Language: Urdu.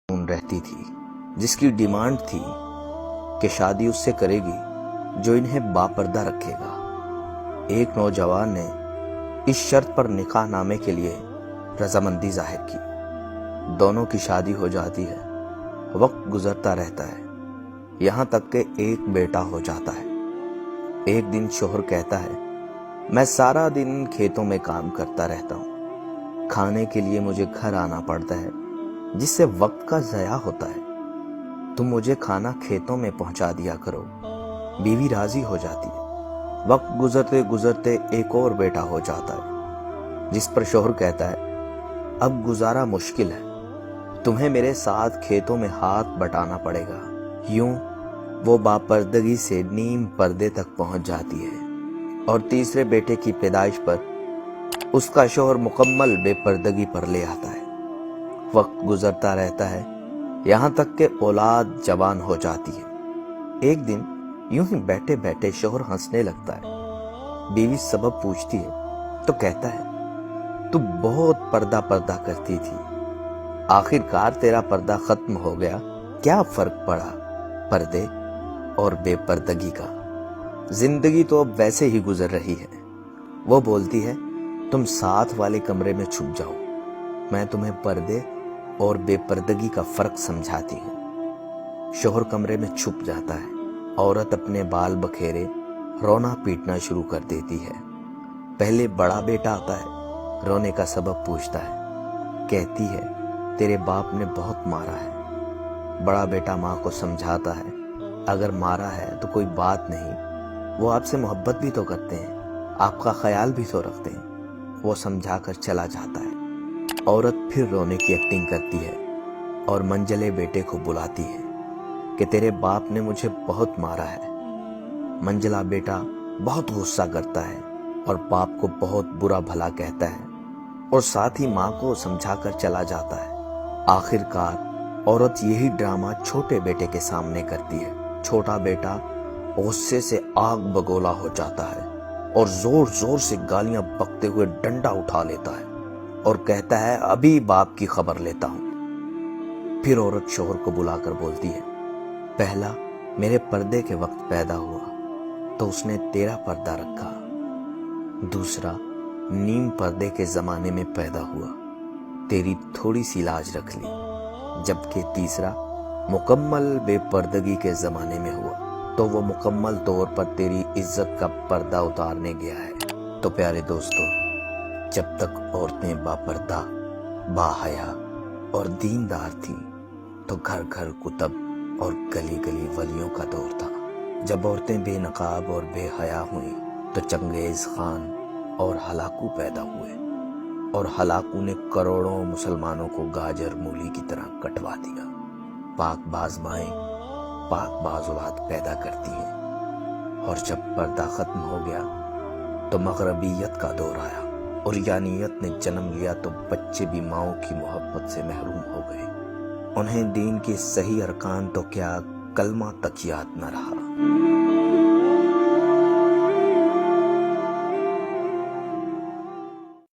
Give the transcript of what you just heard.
رہتی تھی جس کی ڈیمانڈ تھی کہ شادی اس سے کرے گی جو انہیں باپردہ رکھے گا۔ ایک نوجوان نے اس شرط پر نکاح نامے کے لیے رضامندی ظاہر کی۔ دونوں کی شادی ہو جاتی ہے، وقت گزرتا رہتا ہے، یہاں تک کہ ایک بیٹا ہو جاتا ہے۔ ایک دن شوہر کہتا ہے، میں سارا دن کھیتوں میں کام کرتا رہتا ہوں، کھانے کے لیے مجھے گھر آنا پڑتا ہے جس سے وقت کا ضیاع ہوتا ہے، تم مجھے کھانا کھیتوں میں پہنچا دیا کرو۔ بیوی راضی ہو جاتی ہے۔ وقت گزرتے گزرتے ایک اور بیٹا ہو جاتا ہے جس پر شوہر کہتا ہے، اب گزارا مشکل ہے، تمہیں میرے ساتھ کھیتوں میں ہاتھ بٹانا پڑے گا۔ یوں وہ باپردگی سے نیم پردے تک پہنچ جاتی ہے، اور تیسرے بیٹے کی پیدائش پر اس کا شوہر مکمل بے پردگی پر لے آتا ہے۔ وقت گزرتا رہتا ہے، یہاں تک کہ اولاد جوان ہو جاتی ہے۔ ایک دن یوں ہی بیٹھے بیٹھے شوہر ہنسنے لگتا ہے۔ بیوی سبب پوچھتی ہے تو کہتا ہے، تو بہت پردہ کرتی تھی، آخر کار تیرا پردہ ختم ہو گیا، کیا فرق پڑا پردے اور بے پردگی کا؟ زندگی تو اب ویسے ہی گزر رہی ہے۔ وہ بولتی ہے، تم ساتھ والے کمرے میں چھپ جاؤ، میں تمہیں پردے اور بے پردگی کا فرق سمجھاتی ہوں۔ شوہر کمرے میں چھپ جاتا ہے، عورت اپنے بال بکھیرے رونا پیٹنا شروع کر دیتی ہے۔ پہلے بڑا بیٹا آتا ہے، رونے کا سبب پوچھتا ہے، کہتی ہے، تیرے باپ نے بہت مارا ہے۔ بڑا بیٹا ماں کو سمجھاتا ہے، اگر مارا ہے تو کوئی بات نہیں، وہ آپ سے محبت بھی تو کرتے ہیں، آپ کا خیال بھی تو رکھتے ہیں۔ وہ سمجھا کر چلا جاتا ہے۔ عورت پھر رونے کی ایکٹنگ کرتی ہے اور منجلے بیٹے کو بلاتی ہے کہ تیرے باپ نے مجھے بہت مارا ہے۔ منجلا بیٹا بہت غصہ کرتا ہے اور باپ کو بہت برا بھلا کہتا ہے، اور ساتھ ہی ماں کو سمجھا کر چلا جاتا ہے۔ آخر کار عورت یہی ڈرامہ چھوٹے بیٹے کے سامنے کرتی ہے۔ چھوٹا بیٹا غصے سے آگ بگولا ہو جاتا ہے اور زور زور سے گالیاں بکتے ہوئے ڈنڈا اٹھا لیتا ہے اور کہتا ہے، ابھی باپ کی خبر لیتا ہوں۔ پھر عورت شوہر کو بلا کر بولتی ہے، پہلا میرے پردے کے وقت پیدا ہوا تو اس نے تیرا پردہ رکھا، دوسرا نیم پردے کے زمانے میں پیدا ہوا، تیری تھوڑی سی لاج رکھ لی، جبکہ تیسرا مکمل بے پردگی کے زمانے میں ہوا تو وہ مکمل طور پر تیری عزت کا پردہ اتارنے گیا ہے۔ تو پیارے دوستو، جب تک عورتیں باپردہ، باحیا اور دیندار تھیں تو گھر گھر کتب اور گلی گلی ولیوں کا دور تھا۔ جب عورتیں بے نقاب اور بے حیا ہوئیں تو چنگیز خان اور ہلاکو پیدا ہوئے، اور ہلاکو نے کروڑوں مسلمانوں کو گاجر مولی کی طرح کٹوا دیا۔ پاک باز مائیں پاک باز اولاد پیدا کرتی ہیں، اور جب پردہ ختم ہو گیا تو مغربیت کا دور آیا، اور یانیت نے جنم لیا تو بچے بھی ماؤں کی محبت سے محروم ہو گئے۔ انہیں دین کے صحیح ارکان تو کیا کلمہ تک یاد نہ رہا۔